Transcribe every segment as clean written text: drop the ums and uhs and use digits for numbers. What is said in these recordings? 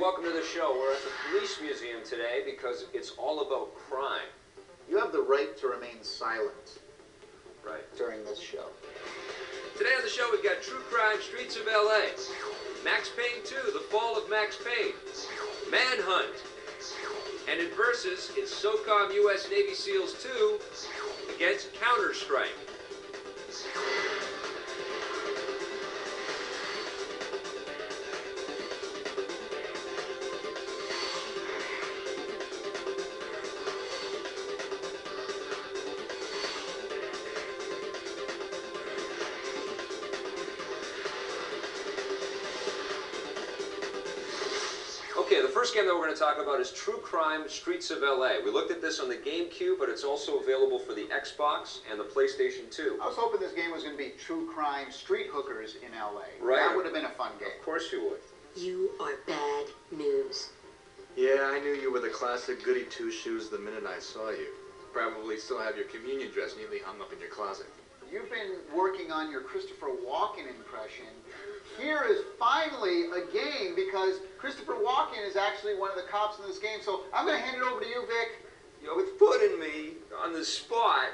welcome to the show. We're at the Police Museum today because it's all about crime. You have the right to remain silent during this show. Today on the show we've got True Crime Streets of LA, Max Payne 2, The Fall of Max Payne, Manhunt, and in versus, it's SOCOM U.S. Navy SEALs 2 against Counter-Strike. Okay, the first game that we're going to talk about is True Crime Streets of LA. We looked at this on the GameCube, but it's also available for the Xbox and the PlayStation 2. I was hoping this game was going to be True Crime Street Hookers in LA. Right. That would have been a fun game. Of course you would. You are bad news. Yeah, I knew you were the classic goody two-shoes the minute I saw you. Probably still have your communion dress neatly hung up in your closet. You've been working on your Christopher Walken impression. Here is finally a game because Christopher Walken is actually one of the cops in this game. So I'm going to hand it over to you, Vic. You know, with putting me on the spot,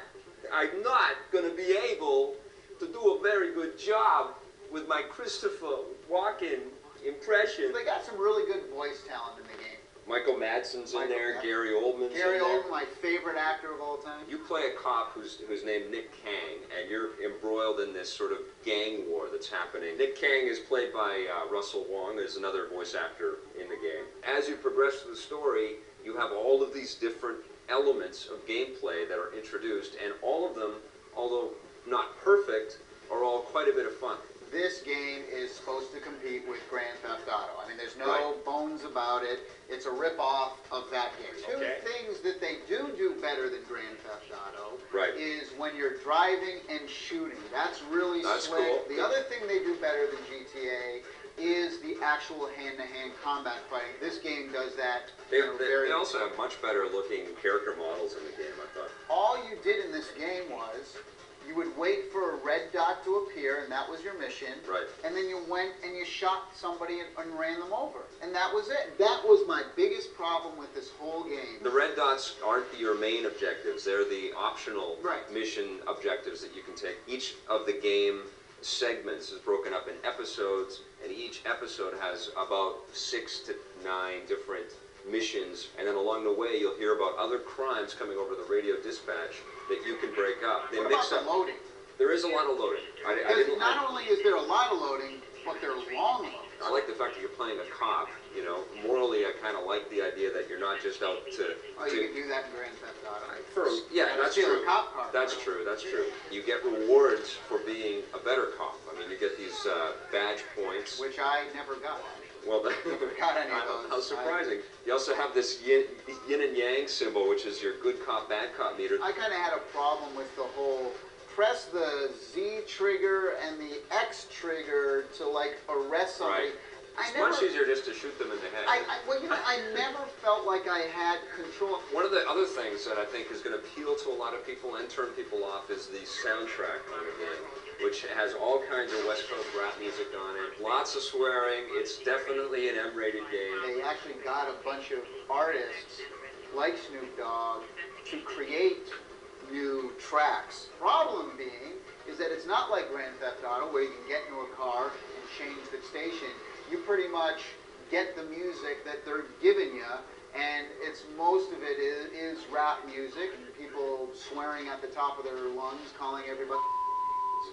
I'm not going to be able to do a very good job with my Christopher Walken impression. They got some really good voice talent in the game. Michael Madsen's in there, Gary Oldman's Gary in there. Oldman, my favorite actor of all time. You play a cop who's named Nick Kang, and you're embroiled in this sort of gang war that's happening. Nick Kang is played by Russell Wong, who's another voice actor in the game. As you progress through the story, you have all of these different elements of gameplay that are introduced, and all of them, although not perfect, are all quite a bit of fun. This game is supposed to compete with Grand Theft Auto. I mean, there's no bones about it. It's a rip-off of that game. Two things that they do better than Grand Theft Auto is when you're driving and shooting. That's really slick. Cool. The other thing they do better than GTA is the actual hand-to-hand combat fighting. This game does that. They also have much better looking character models in the game, I thought. All you did in this game was you would wait for a red dot to appear, and that was your mission. Right. And then you went and you shot somebody and ran them over. And that was it. That was my biggest problem with this whole game. The red dots aren't your main objectives. They're the optional mission objectives that you can take. Each of the game segments is broken up in episodes, and each episode has about 6 to 9 different missions, and then along the way you'll hear about other crimes coming over the radio dispatch that you can break up. They mix up the loading? There is a lot of loading. Not only is there a lot of loading, but they're long loading. I like the fact that you're playing a cop. You know, morally, I kind of like the idea that you're not just out to. You can do that in Grand Theft Auto. That's true. A cop car. That's true. That's true. You get rewards for being a better cop. I mean, you get these badge points, which I never got. Well, never got any of those. How surprising. You also have this yin and yang symbol, which is your good cop, bad cop meter. I kind of had a problem with the whole press the Z trigger and the X trigger to, like, arrest somebody. It's much easier just to shoot them in the head. I never felt like I had control. One of the other things that I think is going to appeal to a lot of people and turn people off is the soundtrack on the game, which has all kinds of West Coast rap music on it. Lots of swearing. It's definitely an M-rated game. They actually got a bunch of artists like Snoop Dogg to create new tracks. Problem being is that it's not like Grand Theft Auto where you can get into a car and change the station. You pretty much get the music that they're giving you, and most of it is rap music and people swearing at the top of their lungs, calling everybody.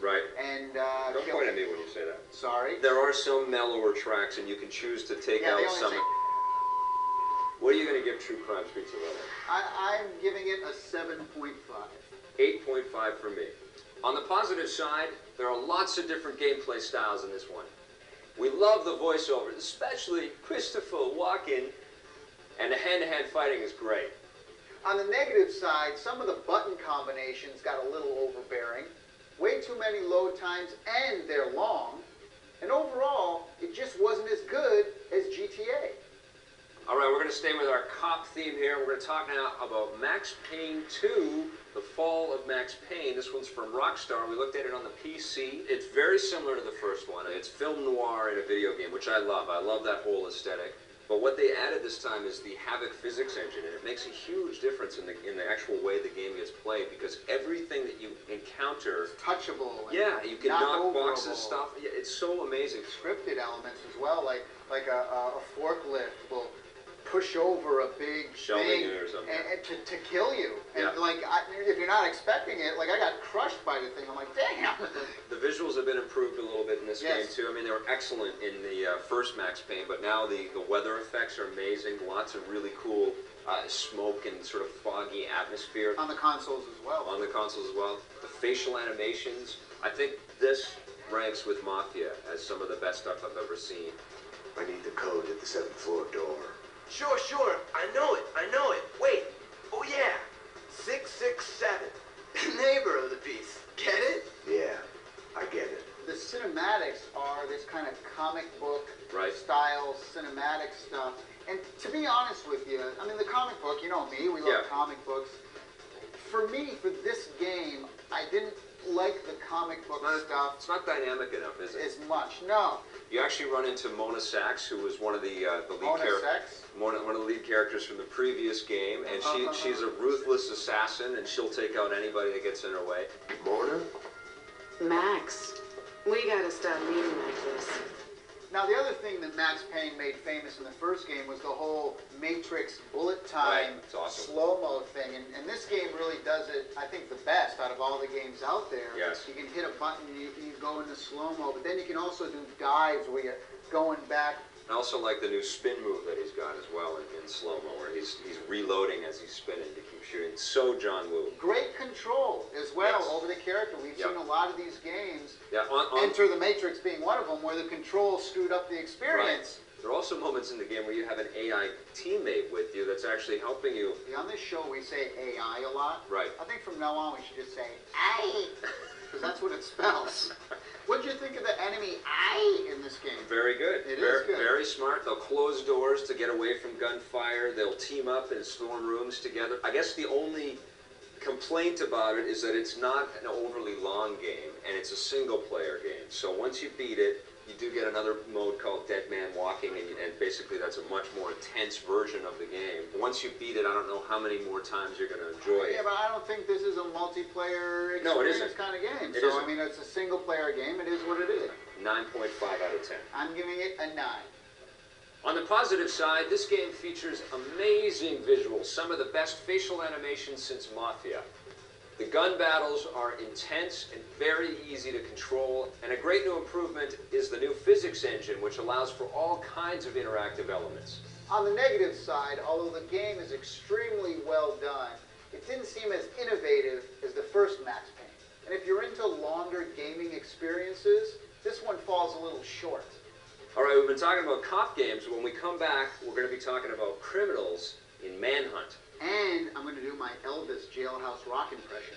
Right. And don't point at me when you say that. Sorry. There are some mellower tracks, and you can choose to take out some. What are you going to give True Crime Streets of LA? I'm giving it a 7.5. 8.5 for me. On the positive side, there are lots of different gameplay styles in this one. We love the voiceovers, especially Christopher Walken, and the hand-to-hand fighting is great. On the negative side, some of the button combinations got a little overbearing. Way too many load times, and they're long. And overall, it just wasn't as good as GTA. All right, we're going to stay with our cop theme here. We're going to talk now about Max Payne 2, The Fall of Max Payne. This one's from Rockstar. We looked at it on the PC. It's very similar to the first one. It's film noir in a video game, which I love. I love that whole aesthetic. But what they added this time is the Havoc physics engine, and it makes a huge difference in the actual way the game gets played, because everything that you encounter, Touchable. And yeah, you can knock boxes, overable. stuff. Yeah, it's so amazing. Scripted elements as well, like a forklift will push over a big Shelving thing it or something. and to kill you. And Yeah. like if you're not expecting it, like I got crushed by the thing. I'm like, damn. The visuals have been improved a little bit in this game Yes. too. I mean, they were excellent in the first Max Payne, but now the weather effects are amazing. Lots of really cool smoke and sort of foggy atmosphere On the consoles as well. on the consoles as well. The facial animations, I think this ranks with Mafia as some of the best stuff I've ever seen. I need the code at the 7th floor door. Sure. I know it. Wait. Oh, yeah. 667. Neighbor of the piece. Get it? Yeah, I get it. The cinematics are this kind of comic book Right. style cinematic stuff. And to be honest with you, I mean, the comic book, you know me, we love Yeah. comic books. For me, for this game, I didn't like the comic book stuff It's not dynamic enough, is it? as much. No. You actually run into Mona Sachs, who was one of the lead Mona characters. Sex? One of the lead characters from the previous game, and she's a ruthless assassin, and she'll take out anybody that gets in her way. Mona? Max, we gotta stop meeting like this. Now, the other thing that Max Payne made famous in the first game was the whole Matrix bullet time Right, it's awesome. slow-mo thing. And this game really does it, I think, the best out of all the games out there. Yes. You can hit a button, you go into slow-mo, but then you can also do dives where you're going back. I also like the new spin move that he's got as well in slow-mo, where he's reloading as he's spinning to keep shooting. So John Woo. Great control as well Yes. over the character. We've Yep. seen a lot of these games, Yeah, on Enter the Matrix being one of them, where the control screwed up the right. experience. There are also moments in the game where you have an AI teammate with you that's actually helping you. On this show, we say AI a lot. Right. I think from now on, we should just say AI, because that's what it spells. What did you think of the enemy I in this game? Very good. It very, is good. Very smart. They'll close doors to get away from gunfire. They'll team up and storm rooms together. I guess the only complaint about it is that it's not an overly long game, and it's a single-player game. So once you beat it, you do get another mode called Dead Man Walking, and basically that's a much more intense version of the game. Once you beat it, I don't know how many more times you're going to enjoy it. Yeah, but I don't think this is a multiplayer experience No, it isn't. kind of game. It so, isn't. I mean, it's a single-player game. It is what it is. 9.5 out of 10. I'm giving it a 9. On the positive side, this game features amazing visuals, some of the best facial animations since Mafia. The gun battles are intense and very easy to control, and a great new improvement is the new physics engine, which allows for all kinds of interactive elements. On the negative side, although the game is extremely well done, it didn't seem as innovative as the first Max Payne. And if you're into longer gaming experiences, this one falls a little short. All right, we've been talking about cop games. When we come back, we're going to be talking about criminals in Manhunt. And I'm going to do my Elvis Jailhouse Rock impression.